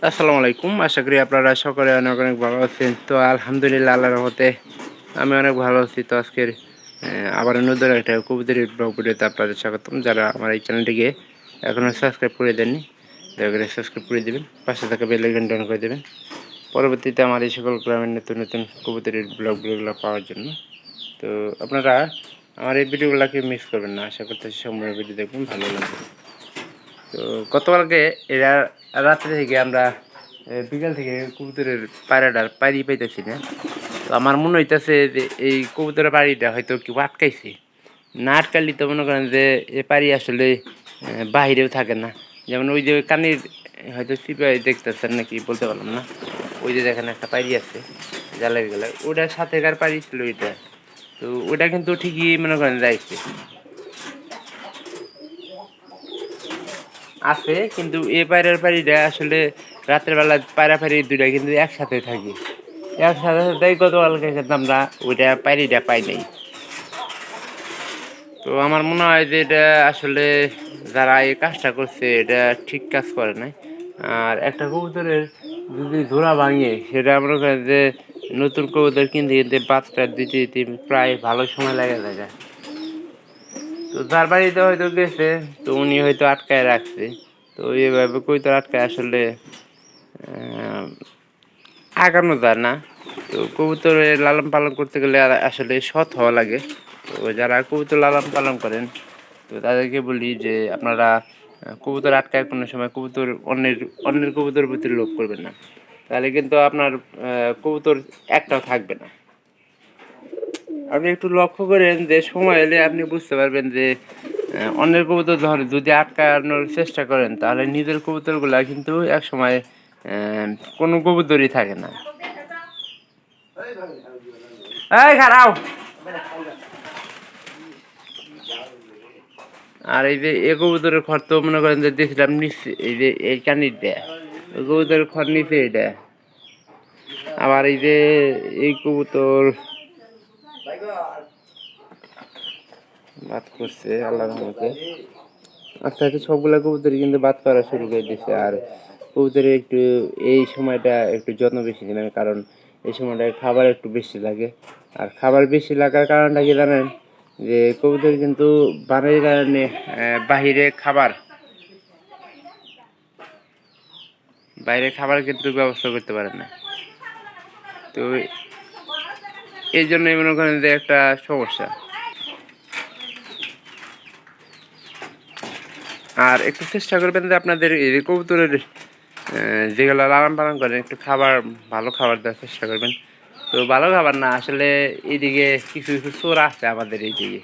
আসসালামু আলাইকুম। আশা করি আপনারা সকলে অনেক, অনেক ভালো আছেন। তো আলহামদুলিল্লাহ আল্লাহর রহমতে আমি অনেক ভালো আছি। তো আজকের আবার নতুন একটা কবুতরের ব্লগ ভিডিওতে আপনাদের স্বাগতম। যারা আমার এই চ্যানেলটিকে এখনও সাবস্ক্রাইব করে দেননি, দয়া করে সাবস্ক্রাইব করে দেবেন। পাশে থাকা বেল আইকনটি অন করে দেবেন। পরবর্তীতে আমার এই সকল গ্রামের নতুন, নতুন কবুতরের ব্লগ ভিডিওগুলো পাওয়ার জন্য। তো আপনারা আমার এই ভিডিওগুলোকে মিস করবেন না। আশা করতেছি সম্পূর্ণ ভিডিও দেখবেন, ভালো লাগবে। তো গতকালকে এরা রাত্রে থেকে আমরা বিকাল থেকে কবুতরের পায়রাটার পায়রি পাইতেছি না। তো আমার মনে হইতেছে যে এই কবুতরের পায়রিটা হয়তো কেউ আটকাইছে। না আটকালি তো মনে করেন যে এ পায়রি আসলে বাহিরেও থাকে না। যেমন ওই যে কানের হয়তো চিপাই দেখতেছেন নাকি বলতে পারলাম না। ওই যে দেখেন একটা পায়রি আছে জ্বালাই গেলে, ওটার সাথেকার পায়রি ছিল ওইটা। তো ওটা কিন্তু ঠিকই মনে করেন যাইছে আছে, কিন্তু এ পায়রার পায়রিটা আসলে রাত্রের বেলা পায়রা পায়রি দুইটা কিন্তু একসাথে থাকি। একসাথে তাই গতকালকে কিন্তু আমরা ওইটা পায়রিটা পাই নাই। তো আমার মনে হয় যে এটা আসলে যারা এই কাজটা করছে এটা ঠিক কাজ করে নাই। আর একটা কবুতরের যদি ধরা ভাঙে সেটা মনে করেন যে নতুন কবুতর কিনতে কিনতে বাচ্চা দিতে দিতে প্রায় ভালো সময় লাগে যায়। তো যার বাড়িতে হয়তো গেছে, তো উনি হয়তো আটকায় রাখছে। তো এইভাবে কবুতর আটকায় আসলে আগানো যায় না। তো কবুতরের লালন পালন করতে গেলে আসলে সৎ হওয়া লাগে। তো যারা কবুতর লালন পালন করেন, তো তাদেরকে বলি যে আপনারা কবুতর আটকায় কোনো সময় কবুতর অন্যের কবুতরের প্রতি লোভ করবেন না। তাহলে কিন্তু আপনার কবুতর একটাও থাকবে না। আপনি একটু লক্ষ্য করেন যে সময় এলে আপনি বুঝতে পারবেন যে অন্যের কবুতর যদি আটকানোর চেষ্টা করেন তাহলে নিজের কবুতরগুলা কিন্তু এক সময় কোনো কবুতরই থাকে না। এই খারাও। আর এই যে এ কবুতরের খড় তো মনে করেন যে দেখছিলাম নিচে, এই যে এই কানির দেয় ওই কবুতরের খড় নিচে এটা। আবার এই যে এই কবুতর বাদ করছে আল্লাহর রহমতে। আস্তে আস্তে সবগুলা কবুতরই কিন্তু বাদ করা শুরু করে দিচ্ছে। আর কবুতরের একটু এই সময়টা একটু যত্ন বেশি নেবেন, কারণ এই সময়টা খাবার একটু বেশি লাগে। আর খাবার বেশি লাগার কারণটা কি জানেন, যে কবুতর কিন্তু বানের কারণে বাহিরে বাইরে খাবার কিন্তু ব্যবস্থা করতে পারে না। তো এই জন্যই মনে করেন যে একটা সমস্যা। আর একটু চেষ্টা করবেন যে আপনাদের এই কবুতরের যেগুলো লালন পালন করেন একটু ভালো খাবার দেওয়ার চেষ্টা করবেন। তো ভালো খাবার না আসলে এইদিকে কিছু কিছু চোর আছে আমাদের এইদিকে,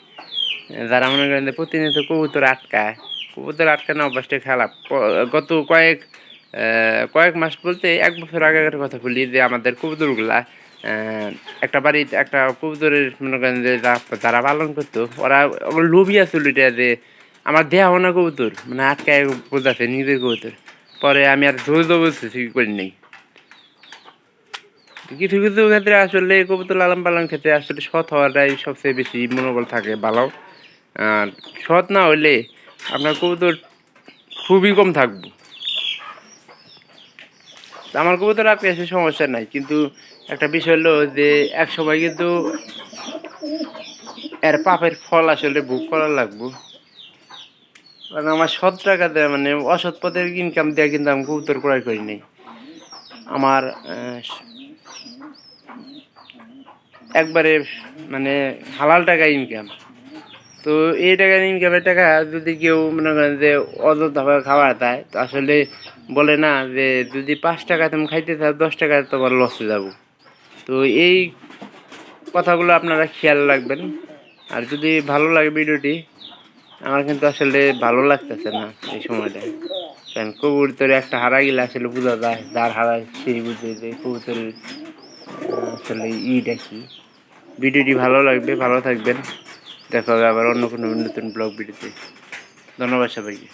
যারা মনে করেন যে প্রতিনিয়ত কবুতর আটকানো অভ্যাসটা খারাপ। গত কয়েক মাস বলতে 1 বছর আগের কথা বলি, যে আমাদের কবুতরগুলা একটা বাড়িতে একটা কবুতরের মনে করেন যে যারা পালন করতো ওরা লোভী আছিল এটা, যে আমার দেয়া হওয়া কবুতর মানে আটকায় বোঝাচ্ছে নিজের কবুতর। পরে আমি আর ধৈর্য বলতেছি করি নাই। কিছু কিছু ক্ষেত্রে আসলে কবুতর লালন পালন ক্ষেত্রে আসলে সৎ হওয়াটাই সবচেয়ে বেশি মনোবল থাকে ভালো। আর সৎ না হইলে আপনার কবুতর খুবই কম থাকবে। আমার কবুতর আপনি এসে সমস্যা নাই, কিন্তু একটা বিষয় হলো যে এক সময় কিন্তু এর পাপের ফল আসলে ভোগ করা লাগবে। কারণ আমার সৎ টাকা দেয় মানে অসৎ পথের ইনকাম দেওয়া কিন্তু আমি কবুতর ক্রয় করি নাই। আমার একবারে মানে হালাল টাকা ইনকাম। তো এই টাকার ইনকামের টাকা যদি কেউ মনে করেন যে অযথাভাবে খাবার দেয়, তো আসলে বলে না যে যদি 5 টাকা তুমি খাইতে চাও 10 টাকা তোমার লসে যাব। তো এই কথাগুলো আপনারা খেয়াল রাখবেন। আর যদি ভালো লাগে ভিডিওটি, আমার কিন্তু আসলে ভালো লাগতেছে না এই সময়টা, কারণ কবুতরে একটা হারা গেলে আসলে বোঝা যায়, যার হারায় সেই বুঝে যে কবুতরের আসলে ইটা কি। ভিডিওটি ভালো লাগবে, ভালো থাকবেন। দেখা হবে আবার অন্য কোনো নতুন ব্লগ ভিডিওতে। ধন্যবাদ সবাইকে।